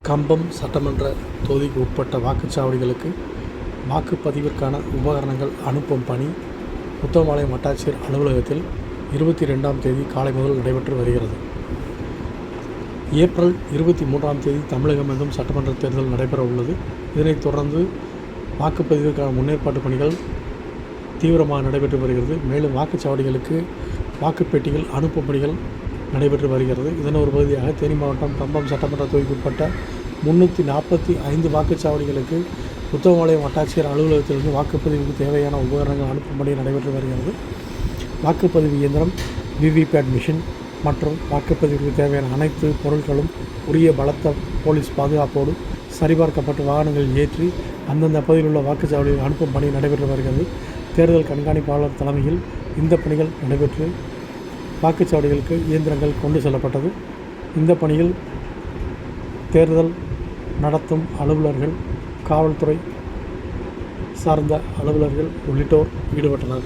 கம்பம் சட்டமன்ற தொகுதிக்கு உட்பட்ட வாக்குச்சாவடிகளுக்கு வாக்குப்பதிவிற்கான உபகரணங்கள் அனுப்பும் பணி உத்தமபாளையம் வட்டாட்சியர் அலுவலகத்தில் 22ஆம் தேதி காலை முதல் நடைபெற்று வருகிறது. ஏப்ரல் 23ஆம் தேதி தமிழகமெங்கும் சட்டமன்ற தேர்தல் நடைபெற உள்ளது. இதனைத் தொடர்ந்து வாக்குப்பதிவிற்கான முன்னேற்பாட்டு பணிகள் தீவிரமாக நடைபெற்று வருகிறது. மேலும் வாக்குச்சாவடிகளுக்கு வாக்குப்பெட்டிகள் அனுப்பும் பணிகள் நடைபெற்று வருகிறது. இதன் ஒரு பகுதியாக தேனி மாவட்டம் கம்பம் சட்டமன்ற தொகுதிக்கு உட்பட்ட 345 வாக்குச்சாவடிகளுக்கு உத்தமபாளையம் வட்டாட்சியர் அலுவலகத்திலிருந்து வாக்குப்பதிவுக்கு தேவையான உபகரணங்கள் அனுப்பும் பணி நடைபெற்று வருகிறது. வாக்குப்பதிவு இயந்திரம், விவிபேட் மிஷின் மற்றும் வாக்குப்பதிவுக்கு தேவையான அனைத்து பொருட்களும் உரிய பலத்த போலீஸ் பாதுகாப்போடு சரிபார்க்கப்பட்டு வாகனங்களில் ஏற்றி அந்தந்த பகுதியில் உள்ள வாக்குச்சாவடியில் அனுப்பும் பணி நடைபெற்று வருகிறது. தேர்தல் கண்காணிப்பாளர் தலைமையில் இந்த பணிகள் நடைபெற்று வாக்குச்சாவடிகளுக்கு இயந்திரங்கள் கொண்டு செல்லப்பட்டது. இந்த பணியில் தேர்தல் நடத்தும் அலுவலர்கள், காவல்துறை சார்ந்த அலுவலர்கள் உள்ளிட்டோர் ஈடுபட்டனர்.